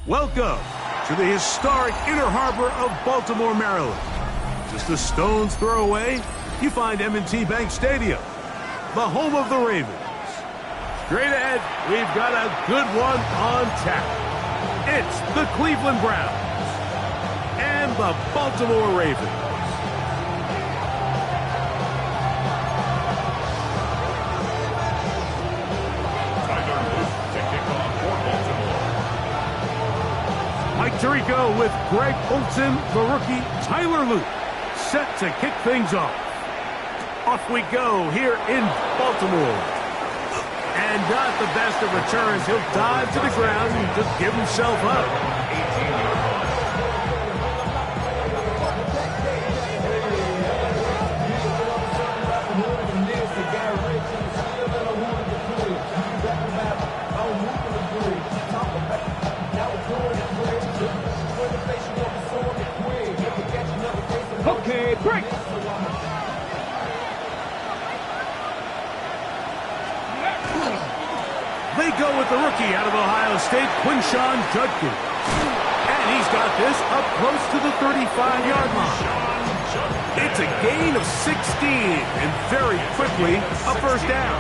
Welcome to the historic Inner Harbor of Baltimore, Maryland. Just a stone's throw away, you find M&T Bank Stadium, the home of the Ravens. Straight ahead, we've got a good one on tap. It's the Cleveland Browns and the Baltimore Ravens. Mike Tirico with Greg Olsen, the rookie Tyler Luke, set to kick things off. Off we go here in Baltimore. And not the best of returns. He'll dive to the ground and just give himself up. Okay, break. They go with the rookie out of Ohio State, Quinshon Judkins. And he's got this up close to the 35-yard line. It's a gain of 16, and very quickly, a first down.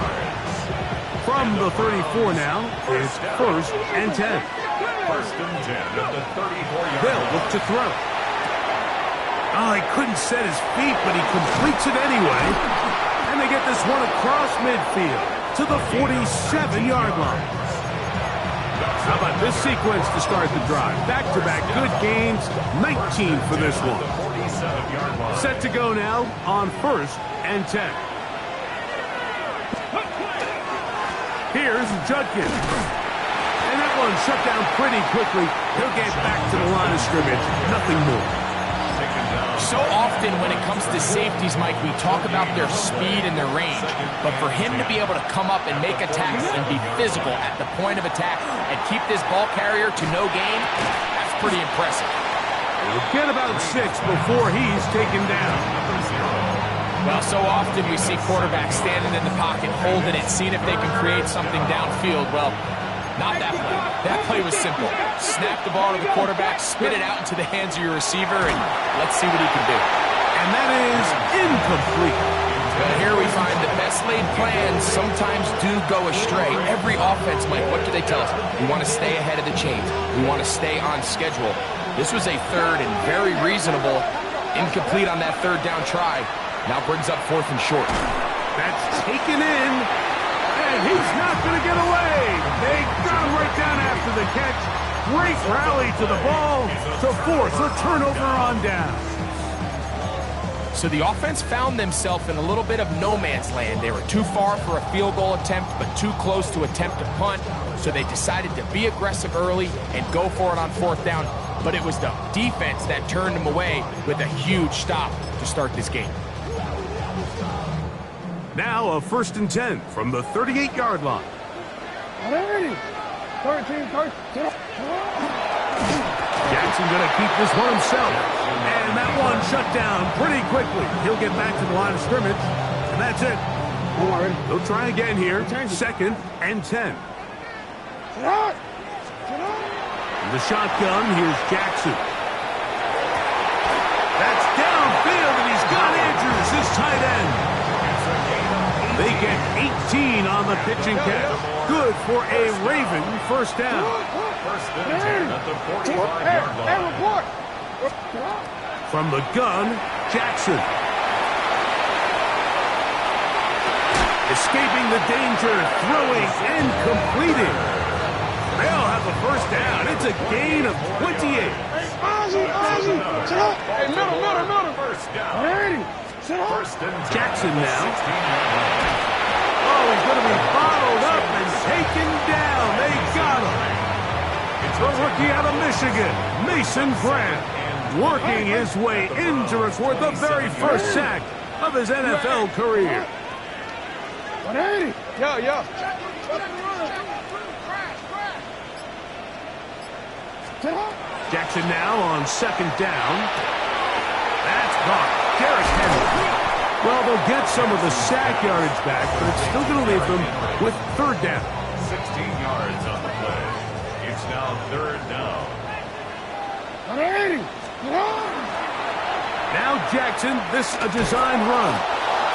From the 34 now, it's 1st and 10. 1st and 10 at the 34-yard. They'll look to throw. Oh, he couldn't set his feet, but he completes it anyway. And they get this one across midfield to the 47-yard line. How about this sequence to start the drive? Back-to-back good gains, 19 for this one. Set to go now on 1st and 10. Here's Judkins. And that one shut down pretty quickly. He'll get back to the line of scrimmage. Nothing more. So often when it comes to safeties, Mike, we talk about their speed and their range. But for him to be able to come up and make a tackle and be physical at the point of attack and keep this ball carrier to no gain, that's pretty impressive. He'll get about 6 before he's taken down. Well, so often we see quarterbacks standing in the pocket, holding it, seeing if they can create something downfield. Well, not that play. That play was simple. Snap the ball to the quarterback, spit it out into the hands of your receiver, and let's see what he can do. And that is incomplete. Well, here we find the best laid plans sometimes do go astray. Every offense, Mike, what do they tell us? We want to stay ahead of the chains. We want to stay on schedule. This was a 3rd and very reasonable. Incomplete on that 3rd down try. Now brings up 4th and short. That's taken in. And he's not going to get away. They got him right down after the catch. Great rally to the ball to force a turnover on down. So the offense found themselves in a little bit of no man's land. They were too far for a field goal attempt, but too close to attempt a punt. So they decided to be aggressive early and go for it on 4th down. But it was the defense that turned them away with a huge stop to start this game. Now a 1st and 10 from the 38-yard line. Alrighty. 13. Jackson going to keep this one himself. And that one shut down pretty quickly. He'll get back to the line of scrimmage. And that's it. He'll try again here. 2nd and 10. The shotgun, here's Jackson. That's downfield, and he's got Andrews, his tight end. They get 18 on the pitching catch. Good for a Raven first down. 1st and 10 at the 45-yard line. From the gun, Jackson. Escaping the danger, throwing and completing. They'll have a first down. It's a gain of 28. Ozzy. Hey, middle. First down. Ready. 1st and 10. Jackson now. Oh, he's going to be bottled up and taken down. They got him. It's the rookie out of Michigan, Mason Grant, working his way in to record the very first sack of his NFL career. Yo. Jackson now on 2nd down. That's caught. Derrick Henry. Well, they'll get some of the sack yardage back, but it's still going to leave them with 3rd down. 16 yards on the play. It's now third down. Now Jackson, this a design run.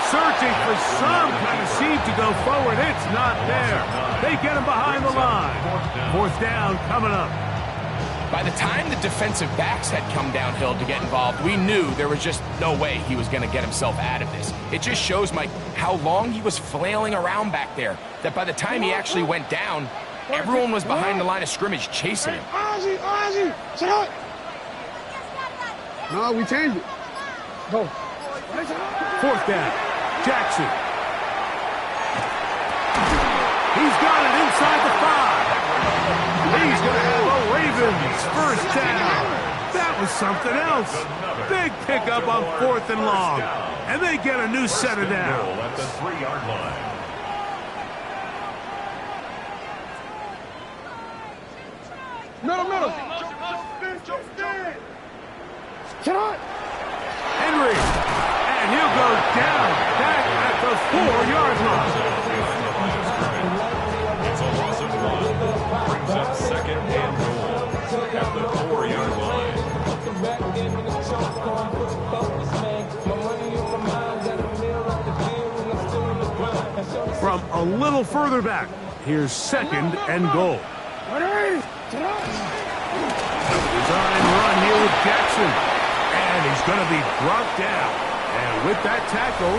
Searching for some kind of seam to go forward. It's not there. They get him behind the line. Fourth down coming up. By the time the defensive backs had come downhill to get involved, we knew there was just no way he was going to get himself out of this. It just shows, Mike, how long he was flailing around back there, that by the time he actually went down, everyone was behind the line of scrimmage chasing him. Ozzy, shut up. No, we changed it. Go. Fourth down. Jackson. He's got it inside the 5. He's going to have a Ravens first down. That was something else. Big pickup on 4th and long. And they get a new set of downs. At the 3-yard line. Middle. Shut up. Henry. And he'll go down back at the 4-yard line. It's a loss of 1. Brings up second and goal at the 4-yard line. From a little further back, here's second and goal. Design run here with Jackson. And he's going to be brought down. And with that tackle,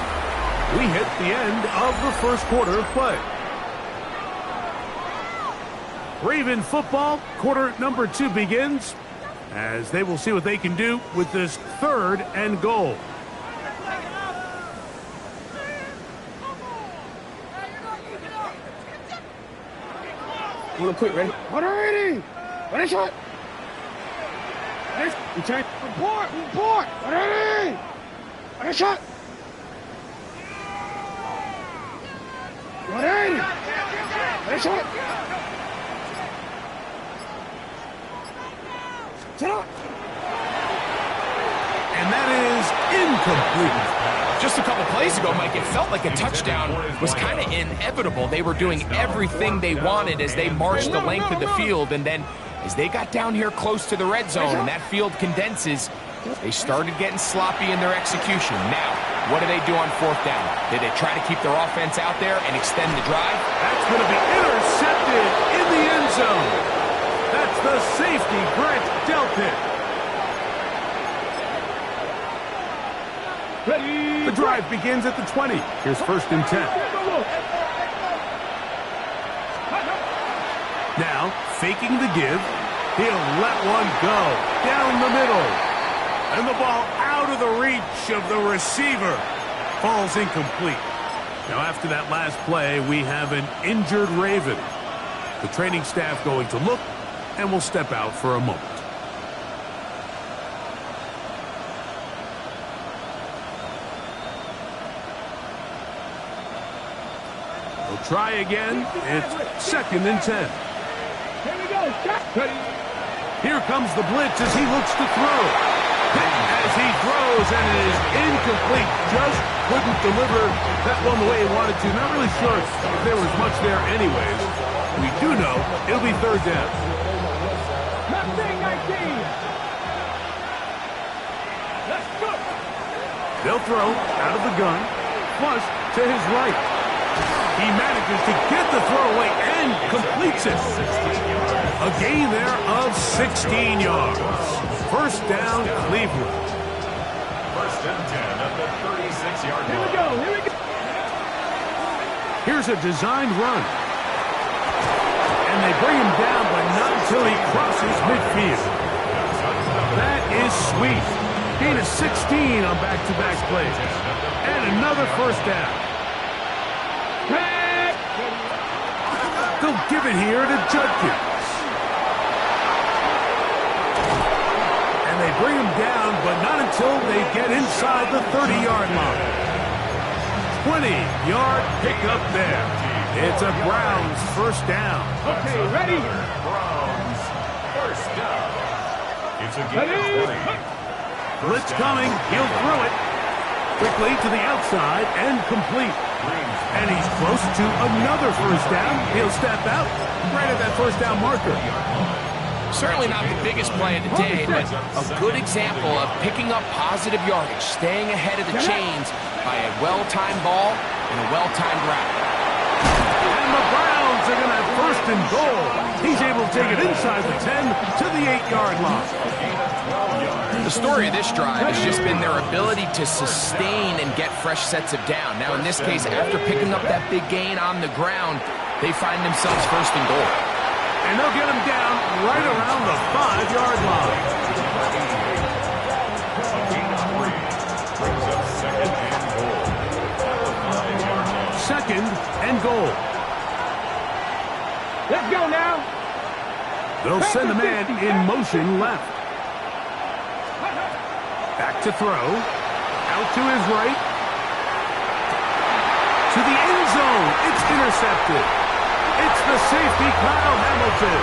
we hit the end of the first quarter of play. Raven football, quarter number 2 begins, as they will see what they can do with this third and goal. A little quick, ready? Ready? Ready, shot. You change. Report. Ready? Ready, shot. Ready? Ready, shot. Shut up. And that is incomplete. Just a couple plays ago, Mike, it felt like a touchdown was kind of inevitable. They were doing everything they wanted as they marched the length of the field, and then as they got down here close to the red zone and that field condenses, they started getting sloppy in their execution. Now, what do they do on 4th down? Did they try to keep their offense out there and extend the drive? That's going to be intercepted in the end zone. That's the safety, Brent Delpit. The drive begins at the 20. Here's 1st and 10. Now, faking the give, he'll let one go down the middle. And the ball out of the reach of the receiver. Falls incomplete. Now, after that last play, we have an injured Raven. The training staff going to look, and will step out for a moment. We'll try again. It's 2nd and 10. Here we go. Here comes the blitz as he looks to throw. As he throws, and it is incomplete. Just couldn't deliver that one the way he wanted to. Not really sure if there was much there anyways. We do know it'll be 3rd down. Let's go. They'll throw out of the gun, flush to his right. He manages to get the throw away and completes it. A gain there of 16 yards. First down, Cleveland. 1st and 10 at the 36-yard line. Here we go. Here's a designed run. And they bring him down, but not until he crosses midfield. That is sweet. Gain of 16 on back-to-back plays. And another first down. They'll give it here to Judkins. And they bring him down, but not until they get inside the 30-yard line. 20-yard pickup there. It's a Browns first down. Okay, ready? Browns first down. It's a gain of 20. Blitz coming. He'll throw it. Quickly to the outside and complete. And he's close to another first down. He'll step out right at that first down marker. Certainly not the biggest play of the day, but a good example of picking up positive yardage, staying ahead of the chains by a well-timed ball and a well-timed route. And the Browns are going to have first and goal. He's able to take it inside the 10 to the 8-yard line. The story of this drive has just been their ability to sustain and get fresh sets of down. Now, in this case, after picking up that big gain on the ground, they find themselves first and goal. And they'll get him down right around the 5-yard line. Second and goal. Let's go now. They'll send a man in motion left. Back to throw. Out to his right. To the end zone. It's intercepted. It's the safety, Kyle Hamilton.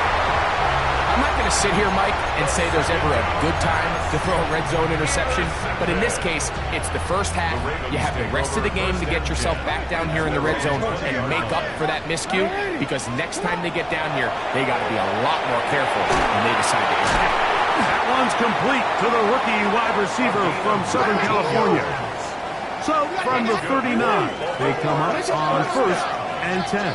I'm not going to sit here, Mike, and say there's ever a good time to throw a red zone interception, but in this case, it's the first half. You have the rest of the game to get yourself back down here in the red zone and make up for that miscue, because next time they get down here, they got to be a lot more careful when they decide to attack. That one's complete to the rookie wide receiver from Southern California. So, from the 39, they come up on first and 10.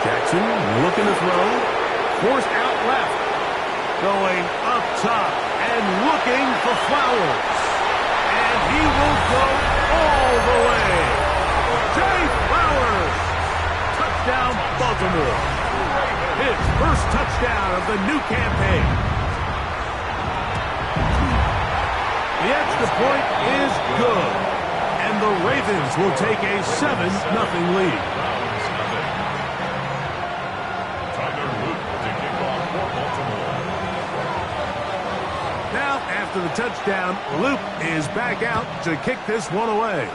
Jackson looking to throw. Forced out left. Going up top and looking for Flowers. And he will go all the way. Jay Flowers. Touchdown, Baltimore. His first touchdown of the new campaign. The extra point is good, and the Ravens will take a 7-0 lead. Now, after the touchdown, Luke is back out to kick this one away.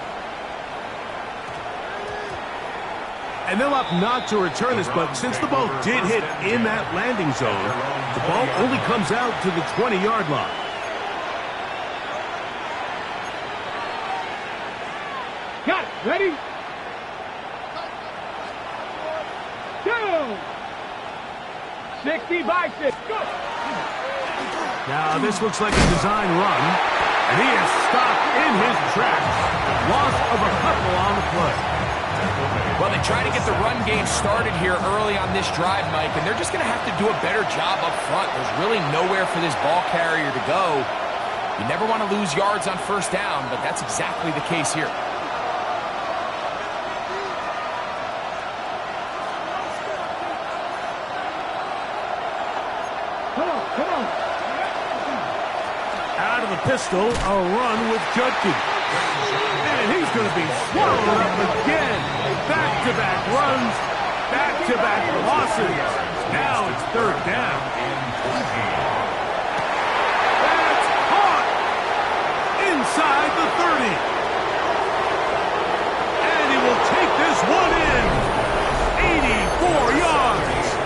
And they'll opt not to return this, but since the ball did hit in that landing zone, the ball only comes out to the 20-yard line. Got it. Ready? Go! 60 by 6. Go! Now, this looks like a design run, and he is stopped in his tracks. Loss of a couple on the play. Well, they try to get the run game started here early on this drive, Mike, and they're just going to have to do a better job up front. There's really nowhere for this ball carrier to go. You never want to lose yards on first down, but that's exactly the case here. Come on. Out of the pistol, a run with Judkins. And he's going to be swallowed up again. Back-to-back runs, back-to-back losses. Now it's third down. That's caught inside the 30. And he will take this one in. 84 yards.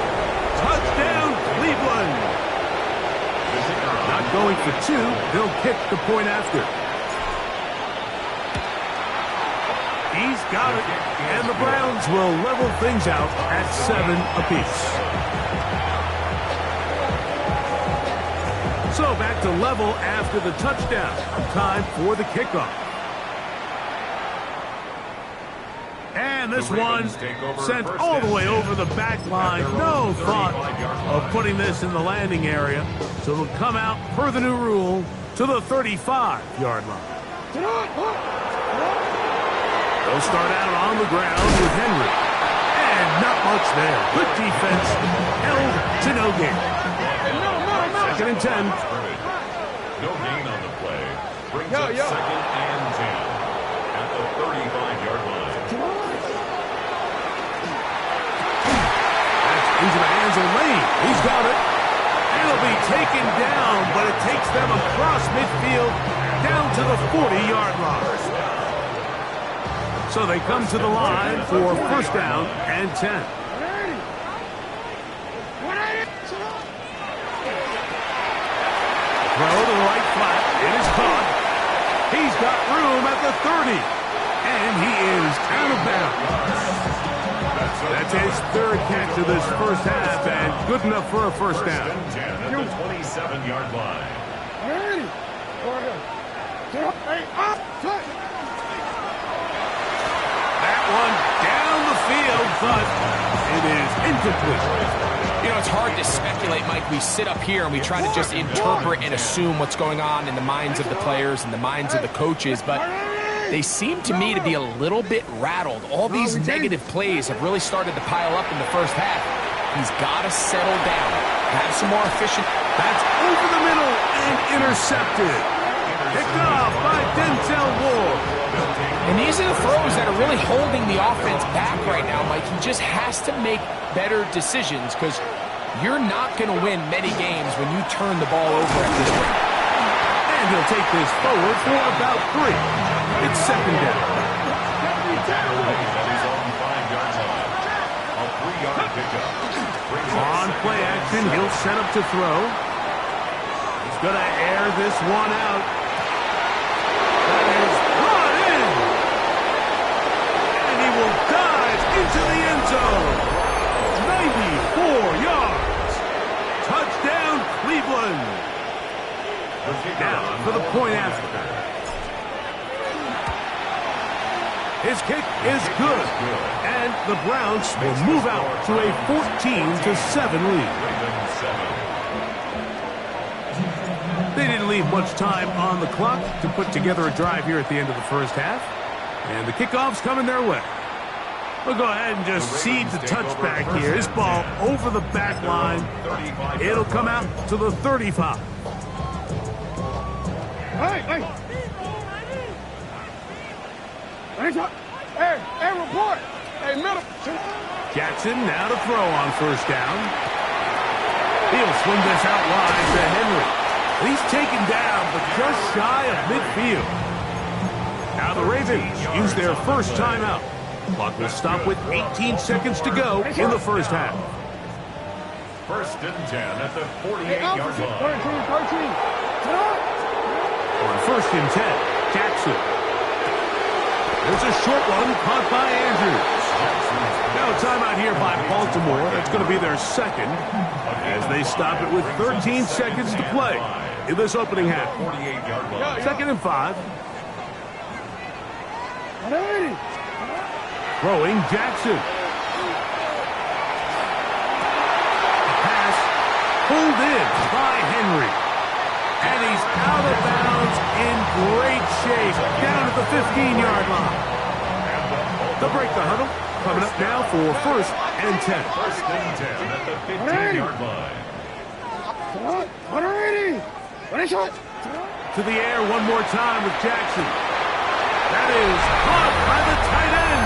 Touchdown, Cleveland. Not going for two, they'll kick the point after. He's got it, and the Browns will level things out at 7 apiece. So back to level after the touchdown. Time for the kickoff. And this one sent all the way over the back line. No thought of putting this in the landing area. So it'll come out, per the new rule, to the 35-yard line. They'll start out on the ground with Henry. And not much there. Good defense. Held to no gain. Second and 10. No gain on the play. Brings up second and 10 at the 35-yard line. That's into the hands of Lane. He's got it. It'll be taken down, but it takes them across midfield down to the 40-yard line. So they come to the line for first down and 10. the right flat. It is caught. He's got room at the 30. And he is out of bounds. That's his third catch of this first half, and good enough for a first down. At the 27-yard line. That one down the field, but it is incomplete. You know, it's hard to speculate, Mike. We sit up here and we try to just interpret and assume what's going on in the minds of the players and the minds of the coaches, but they seem to me to be a little bit rattled. All these negative plays have really started to pile up in the first half. He's got to settle down, have some more efficient. That's over the middle and intercepted. Picked off by Denzel Ward. And these are the throws that are really holding the offense back right now, Mike. He just has to make better decisions because you're not going to win many games when you turn the ball over at this rate. And he'll take this forward for about 3. It's second down. On play action, he'll set up to throw. He's going to air this one out. That is brought in. And he will dive into the end zone. 94 yards. Touchdown, Cleveland. Now for the point after. His kick is good, and the Browns will move out to a 14-7 lead. They didn't leave much time on the clock to put together a drive here at the end of the first half, and the kickoff's coming their way. We'll go ahead and just seed the touchback here. This ball over the back line. It'll come out to the 35. Hey, report. Hey, middle. Jackson now to throw on first down. He'll swing this out wide to Henry. He's taken down, but just shy of midfield. Now the Ravens use their first timeout. Clock will stop with 18 seconds to go in the first half. First and 10 at the 48-yard line. 13. On first and 10, Jackson. There's a short one caught by Andrews. Now a timeout here by Baltimore. That's going to be their second as they stop it with 13 seconds to play in this opening half. 48-yard line. Second and 5. Throwing Jackson. Pass pulled in by Henry. And he's out of bounds in great shape down at the 15-yard line. They'll break the huddle. Coming up now for first and 10. First and 10 at the 15-yard line. To the air one more time with Jackson. That is caught by the tight end,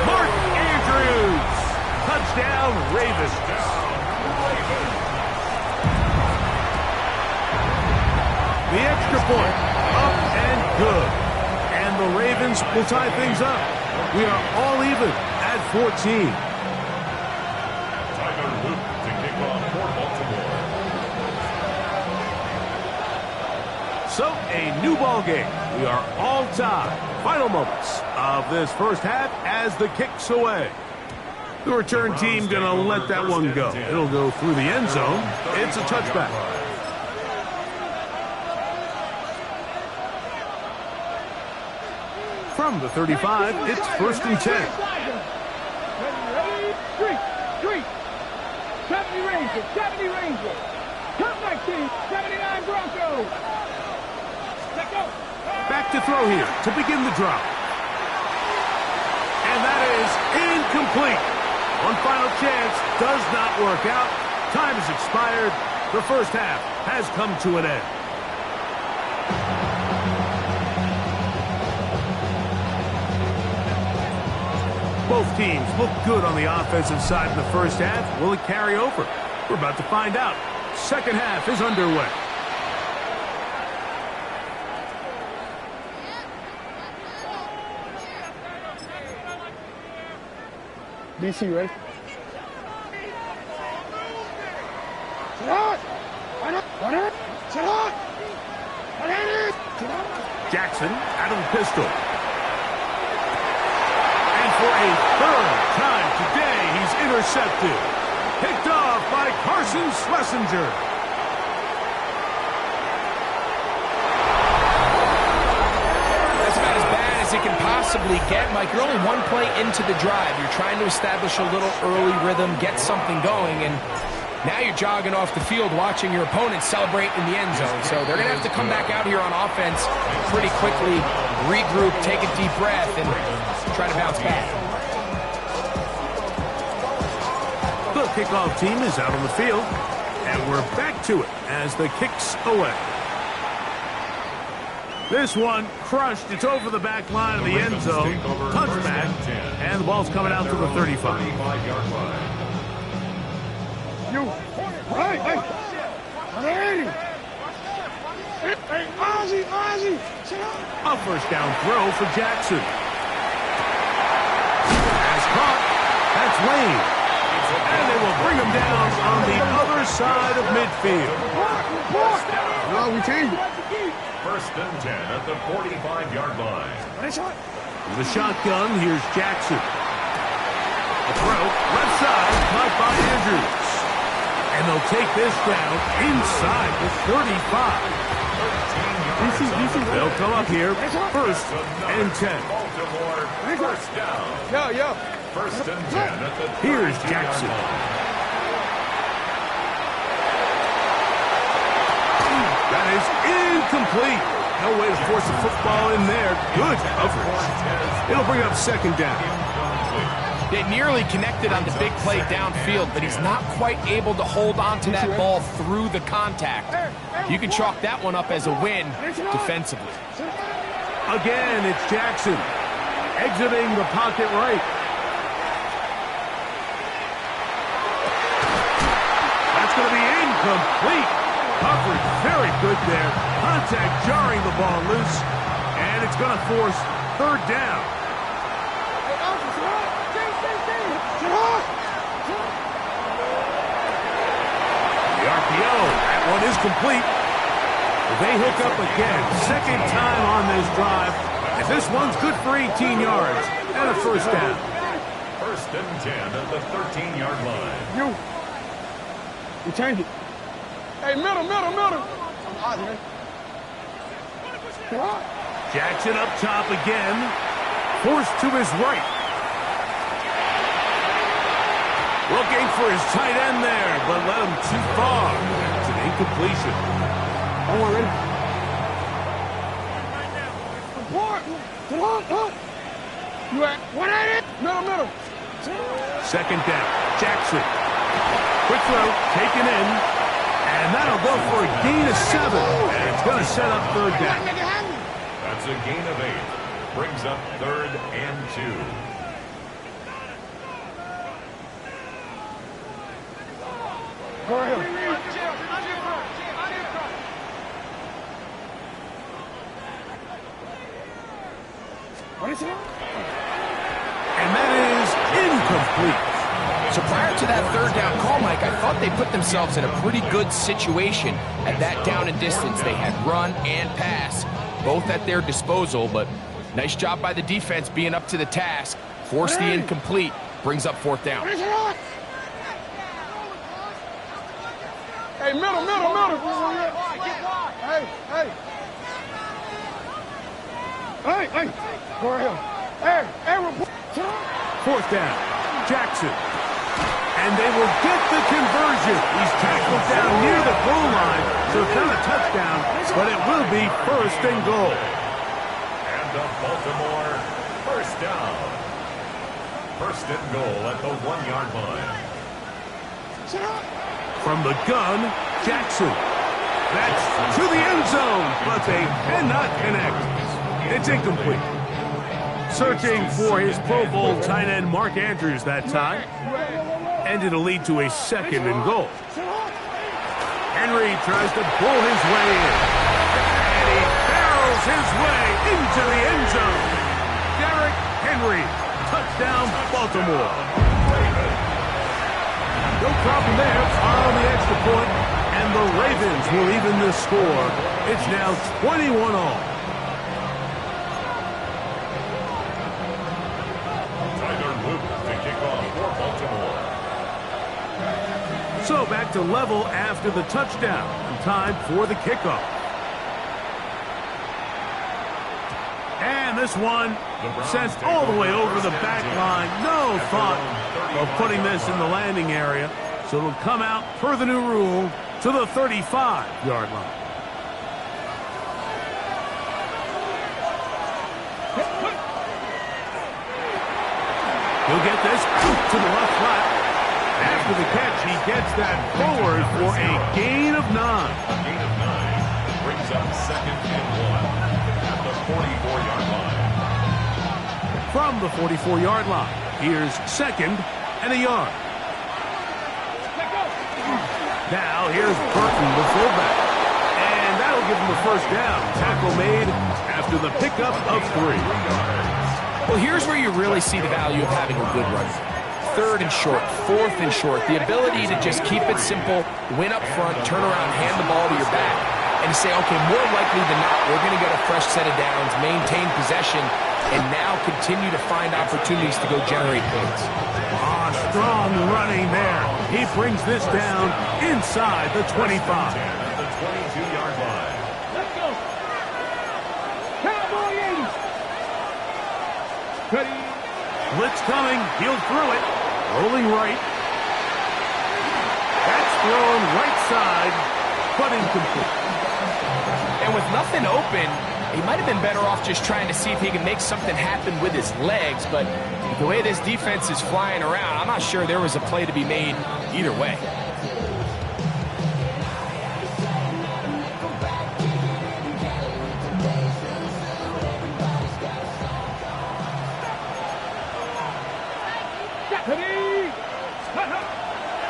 Mark Andrews. Touchdown, Ravens. The extra point, up and good. And the Ravens will tie things up. We are all even at 14. Tyler Luke to kick off for Baltimore. So, a new ball game. We are all tied. Final moments of this first half as the kick's away. The return team going to let that one go. It'll go through the end zone. It's a touchback. From the 35, it's first and 10. Street. 70 Rangers. Come back, team. 79 Broncos. Let's go. Back to throw here to begin the drive. And that is incomplete. One final chance does not work out. Time has expired. The first half has come to an end. Both teams look good on the offensive side in the first half. Will it carry over? We're about to find out. Second half is underway. DC, ready? Sit out! Jackson out of the pistol. And for a third time today, he's intercepted. Picked off by Carson Schlesinger. That's about as bad as it can possibly get, Mike. You're only one play into the drive. You're trying to establish a little early rhythm, get something going, and now you're jogging off the field watching your opponent celebrate in the end zone. So they're going to have to come back out here on offense pretty quickly, regroup, take a deep breath, and try to bounce back. The kickoff team is out on the field, and we're back to it as the kick's away. This one crushed. It's over the back line of the end zone. Touchback, and the ball's coming out to the 35-yard line. Hey, Ozzy, A first down throw for Jackson. Has caught. That's Lane. And they will bring him down on the other side of midfield. No, we changed it. First and 10 at the 45-yard line. With a shotgun, here's Jackson. A throw, left side, caught by Andrews. And they'll take this down inside the 35. They'll come up here, first and 10. Baltimore, first down. Yo. First and 10 at the 32-yard Here's Jackson. That is incomplete. No way to force the football in there. Good coverage. It'll bring up second down. They nearly connected on the big play downfield, but he's not quite able to hold on to that ball through the contact. You can chalk that one up as a win defensively. Again, it's Jackson exiting the pocket right. That's going to be incomplete. Coverage very good there. Contact jarring the ball loose, and it's going to force third down. The RPO, that one is complete. They hook up again, second time on this drive, and this one's good for 18 yards and a first down. First and 10 at the 13-yard line. We changed it. Hey, middle. Jackson up top again, forced to his right. Looking for his tight end there, but led him too far. It's an incompletion. Oh, ready? You at 180? Middle. Second down, Jackson. Quick throw, taken in, and that'll go for a gain of 7. And it's going to set up third down. That's a gain of 8. Brings up third and 2. Go ahead. What is it? And that is incomplete. So prior to that third down call, Mike, I thought they put themselves in a pretty good situation at that down and distance. They had run and pass, both at their disposal, but nice job by the defense being up to the task. Force the incomplete, brings up fourth down. Hey, middle. Hey. Go ahead. Hey, Fourth down, Jackson. And they will get the conversion. He's tackled down near the goal line, so it's not a touchdown, but it will be first and goal. And the Baltimore first down. First and goal at the 1-yard line. From the gun, Jackson. That's to the end zone, but they cannot connect. It's incomplete. Searching for his Pro Bowl tight end Mark Andrews that time. And it'll lead to a second and goal. Henry tries to pull his way in. And he barrels his way into the end zone. Derrick Henry, touchdown Baltimore. No problem there on the extra point, and the Ravens will even the score. It's now 21 all. to level after the touchdown. And time for the kickoff. And this one sent all the way over the back line. No thought of putting this in the landing area. So it'll come out per the new rule to the 35-yard line. He'll get this to the left flat. After the catch, he gets that forward for a gain of 9. A gain of 9 brings up 2nd and 1 at the 44-yard line. From the 44-yard line, here's 2nd and a yard. Now here's Burton, the fullback. And that'll give him the first down. Tackle made after the pickup of 3. Well, here's where you really see the value of having a good run. 3rd and short, 4th and short. The ability to just keep it simple, win up front, turn around, hand the ball to your back, and say, okay, more likely than not, we're going to get a fresh set of downs, maintain possession, and now continue to find opportunities to go generate points. Strong running there. He brings this down inside the 25. At the 22-yard line. Let's go. Cowboy 80s. Ready. Blitz coming. He'll throw it. Rolling right. That's thrown right side, but incomplete. And with nothing open, he might have been better off just trying to see if he can make something happen with his legs, but the way this defense is flying around, I'm not sure there was a play to be made either way.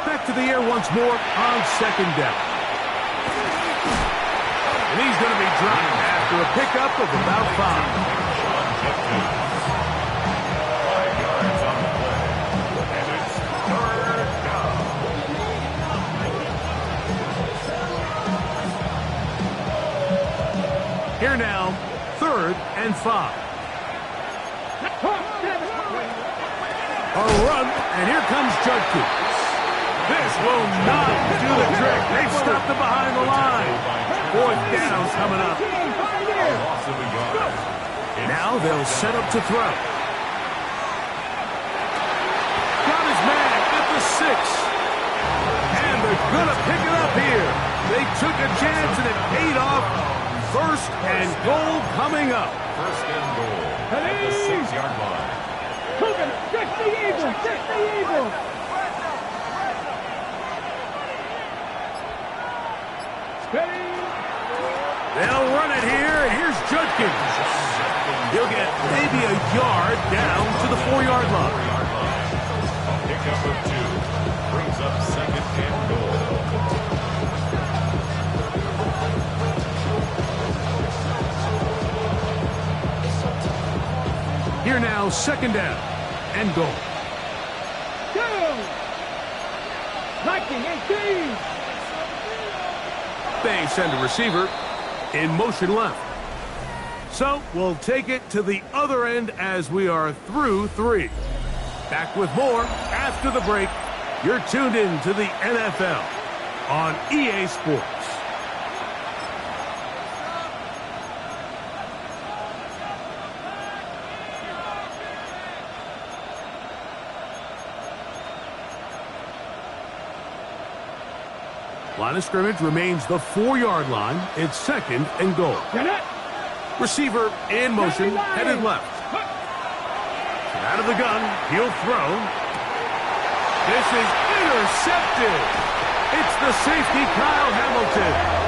Back to the air once more on 2nd down. And he's going to be dropped after a pickup of about 5. 5 yards on the play. And it's 3rd down. Here now, 3rd and 5. A run, and here comes Judkins. This will not do the trick. They've stopped it behind the line. 4th down coming up. A loss of a yard. Now they'll set up to throw. Got his man at the 6. And they're going to pick it up here. They took a chance and it paid off. 1st and goal coming up. 1st and goal at the 6-yard line. Coogan, check the eagle, check the eagle. Steady. They'll run it here, and here's Judkins. He'll get maybe a yard down to the 4-yard line. A pickup of 2 brings up 2nd and goal. Here now, 2nd down and goal. Go. 19-18. They send a receiver in motion left. So we'll take it to the other end as we are through 3. Back with more after the break. You're tuned in to the NFL on EA Sports. Line of scrimmage remains the 4-yard line. It's 2nd and goal. Receiver in motion, headed left. Out of the gun, he'll throw. This is intercepted. It's the safety, Kyle Hamilton.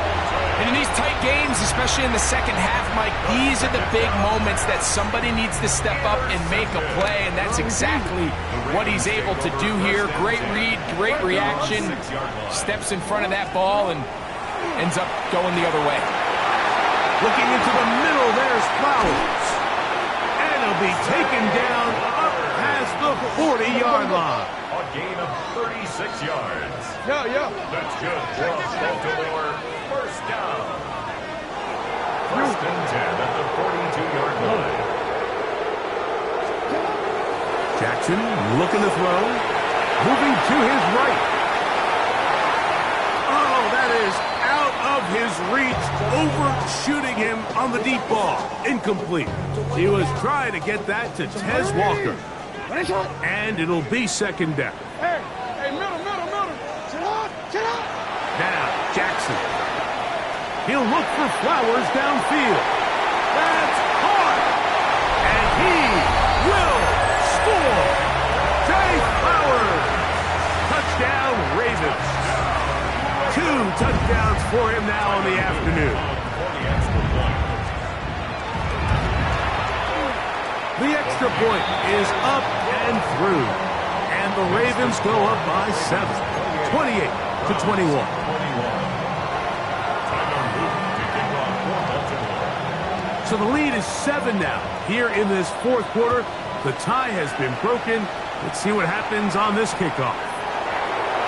And in these tight games, especially in the second half, Mike, these are the big moments that somebody needs to step up and make a play, and that's exactly what he's able to do here. Great read, great reaction, steps in front of that ball and ends up going the other way. Looking into the middle, there's Flowers. And he'll be taken down up past the 40-yard line. A gain of 36 yards. Yeah. That's good for Baltimore. 1st down. 1st and 10 at the 42-yard line. Jackson looking to throw. Moving to his right. his reach, overshooting him on the deep ball. Incomplete. He was trying to get that to Tez Walker. And it'll be second down. Hey, middle. Chill out. Now, Jackson. He'll look for Flowers downfield. That's hard. And he will score. Jay Flowers. Touchdown, Ravens. 2 touchdowns for him now in the afternoon. The extra point is up and through. And the Ravens go up by 7. 28-21. So the lead is 7 now. Here in this fourth quarter, the tie has been broken. Let's see what happens on this kickoff.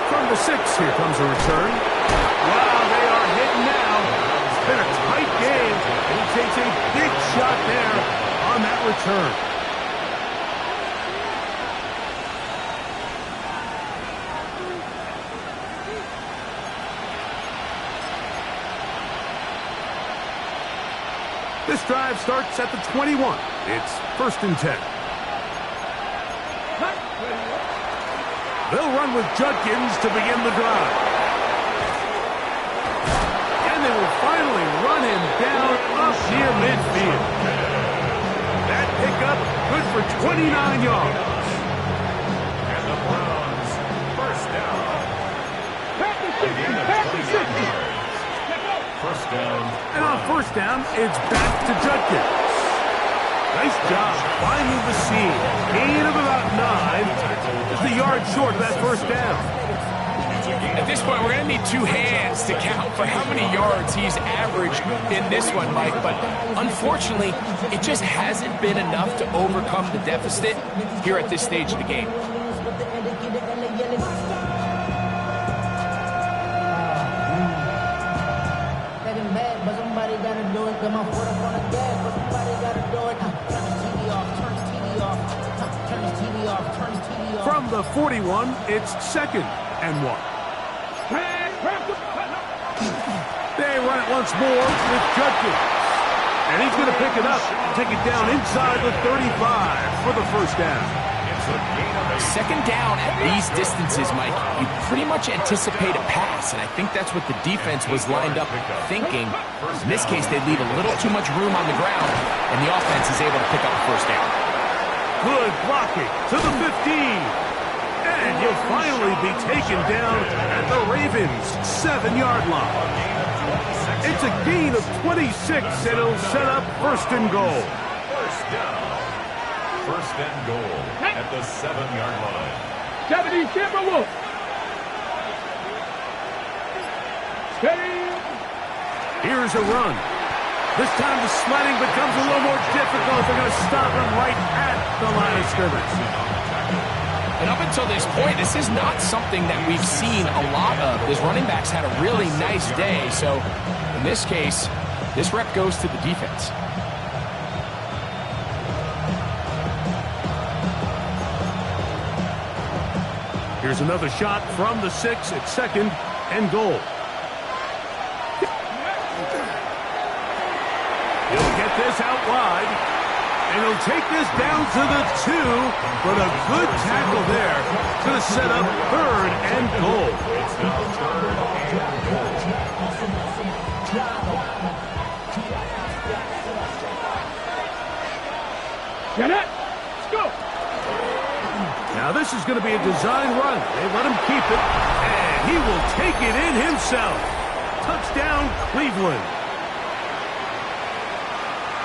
From the 6, here comes a return. Wow, they are hitting now. It's been a tight game, and he takes a big shot there on that return. This drive starts at the 21. It's 1st and 10. They'll run with Judkins to begin the drive. And they will finally run him down up near midfield. That pickup good for 29 yards. And the Browns, first down. First down. And on first down, it's back to Judkins. Nice job finding the seam. Gain of about 9. Just a yard short of that first down. At this point, we're going to need 2 hands to count for how many yards he's averaged in this one, Mike. But unfortunately, it just hasn't been enough to overcome the deficit here at this stage of the game. From the 41, it's 2nd and 1. They run it once more with Judkins. And he's going to pick it up and take it down inside the 35 for the first down. Second down at these distances, Mike, you pretty much anticipate a pass, and I think that's what the defense was lined up thinking. In this case, they leave a little too much room on the ground, and the offense is able to pick up the first down. Good blocking to the 15. And he'll finally be taken down at the Ravens' 7-yard line. It's a gain of 26, and it'll set up 1st and goal. First down. 1st and goal at the 7-yard line. Here's a run. This time the sledding becomes a little more difficult. They're going to stop him right at the line of scrimmage. And up until this point, this is not something that we've seen a lot of. His running backs had a really nice day. So in this case, this rep goes to the defense. Here's another shot from the 6 at 2nd and goal. He'll get this out wide, and he'll take this down to the 2, but a good tackle there to set up 3rd and goal. It's now 3rd and goal. Get it? Let's go. Now this is going to be a design run. They let him keep it, and he will take it in himself. Touchdown, Cleveland.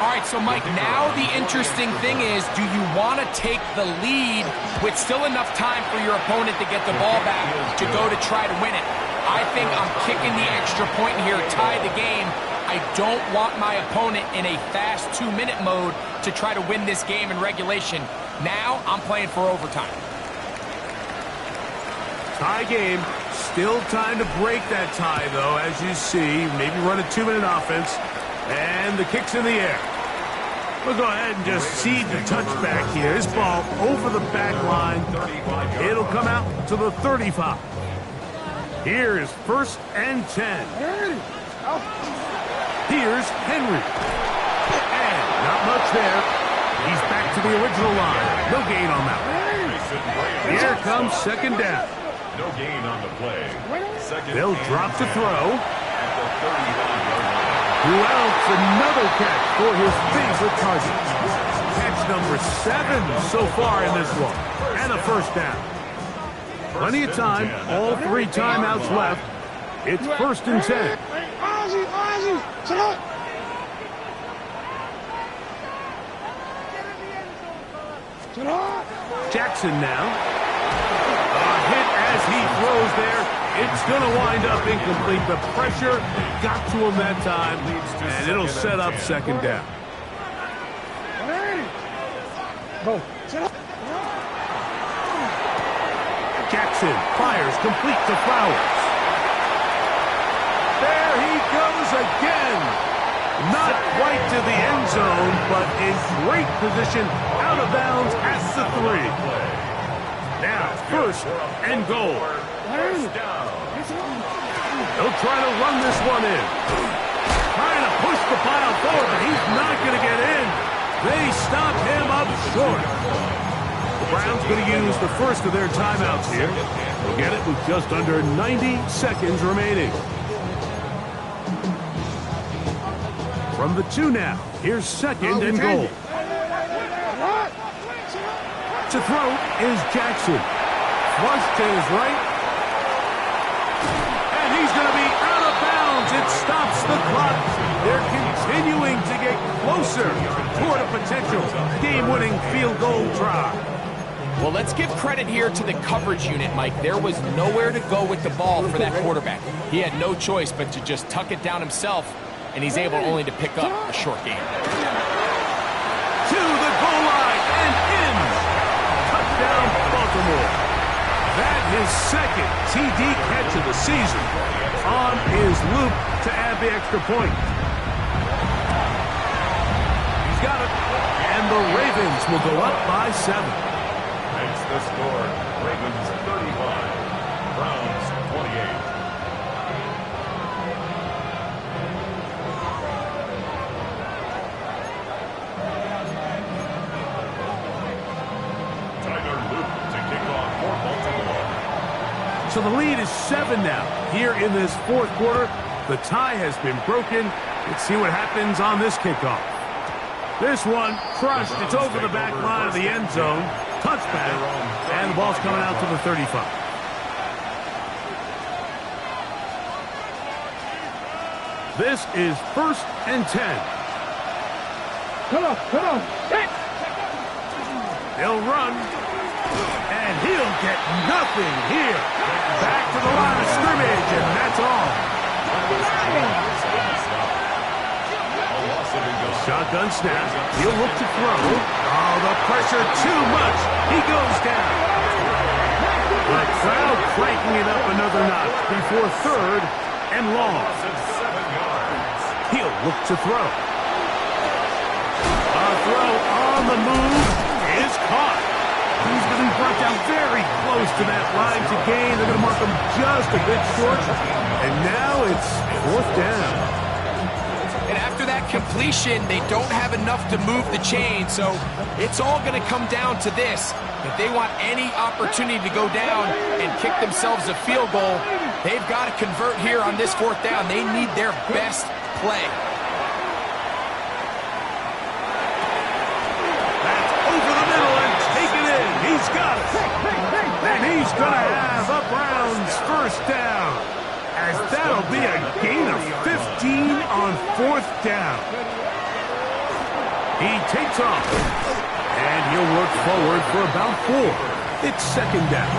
All right, so Mike, now the interesting thing is, do you want to take the lead with still enough time for your opponent to get the ball back to go to try to win it? I think I'm kicking the extra point here, tie the game. I don't want my opponent in a fast 2-minute mode to try to win this game in regulation. Now I'm playing for overtime. Tie game. Still time to break that tie, though, as you see. Maybe run a 2-minute offense. And the kick's in the air. We'll go ahead and just seed the touchback here. This ball over the back line. It'll come out to the 35. Here is 1st and 10. Here's Henry. And not much there. He's back to the original line. No gain on that one. Here comes second down. No gain on the play. They'll drop to throw. At the 39-yard line. Who else? Another catch for his favorite target. Catch number 7 so far in this one. And a first down. Plenty of time. All 3 timeouts left. It's 1st and 10. Jackson now. A hit as he throws there. It's going to wind up incomplete. The pressure got to him that time, and it'll set up second down. Jackson fires complete to Flowers. There he goes again. Not quite to the end zone, but in great position, out of bounds at the 3. Now, 1st and goal. They'll try to run this one in. Trying to push the pile forward, but he's not going to get in. They stop him up short. The Browns going to use the first of their timeouts here. They'll get it with just under 90 seconds remaining. From the 2 now, here's 2nd and goal. To throw is Jackson. Flush to his right. And he's going to be out of bounds. It stops the clock. They're continuing to get closer toward a potential game-winning field goal try. Well, let's give credit here to the coverage unit, Mike. There was nowhere to go with the ball for that quarterback. He had no choice but to just tuck it down himself, and he's able only to pick up a short gain. To the goal line and in. Touchdown, Baltimore. That his 2nd TD catch of the season. On his loop to add the extra point. He's got it. And the Ravens will go up by 7. That's the score. Ravens 35. Browns 28. So the lead is 7 now. Here in this 4th quarter, the tie has been broken. Let's see what happens on this kickoff. This one crushed. It's over the back line of the end zone. Touchback. And the ball's coming out to the 35. This is 1st and 10. Come on. They'll run. And he'll get nothing here. Back to the line of scrimmage, and that's all. Shotgun snap. He'll look to throw. Oh, the pressure too much. He goes down. The crowd cranking it up another notch before 3rd and long. He'll look to throw. A throw on the move is caught. He's going to be brought down very close to that line to gain. They're going to mark him just a bit short. And now it's 4th down. And after that completion, they don't have enough to move the chain. So it's all going to come down to this. If they want any opportunity to go down and kick themselves a field goal, they've got to convert here on this 4th down. They need their best play. He's got it. And he's going to have a Browns first down. As that'll be a gain of 15 on 4th down. He takes off. And he'll work forward for about 4. It's 2nd down.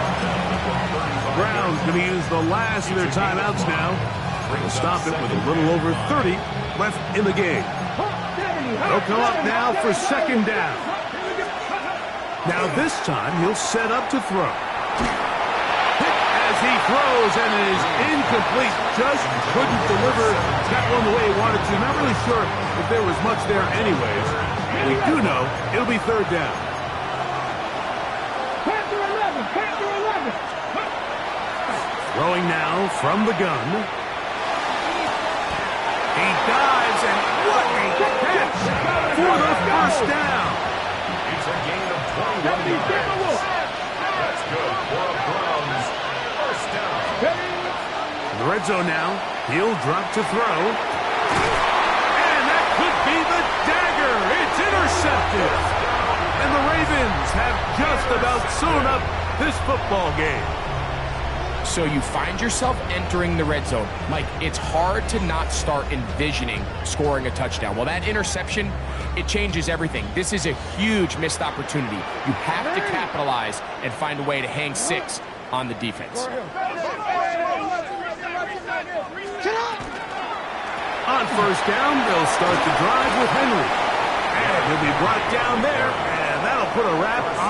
Browns going to use the last of their timeouts now. They'll stop it with a little over 30 left in the game. They'll come up now for 2nd down. Now this time, he'll set up to throw. Hit as he throws, and it is incomplete. Just couldn't deliver that one the way he wanted to. Not really sure if there was much there anyways. We do know it'll be 3rd down. Throwing now from the gun. He dives, and what a catch for the first down. It's a gain of 21 yards. That's good for a Browns first down. In the red zone now. He'll drop to throw. And that could be the dagger. It's intercepted. And the Ravens have just about sewn up this football game. So you find yourself entering the red zone. Mike, it's hard to not start envisioning scoring a touchdown. Well, that interception, it changes everything. This is a huge missed opportunity. You have to capitalize and find a way to hang 6 on the defense. On first down, they'll start the drive with Henry. And he'll be brought down there, and that'll put a wrap on.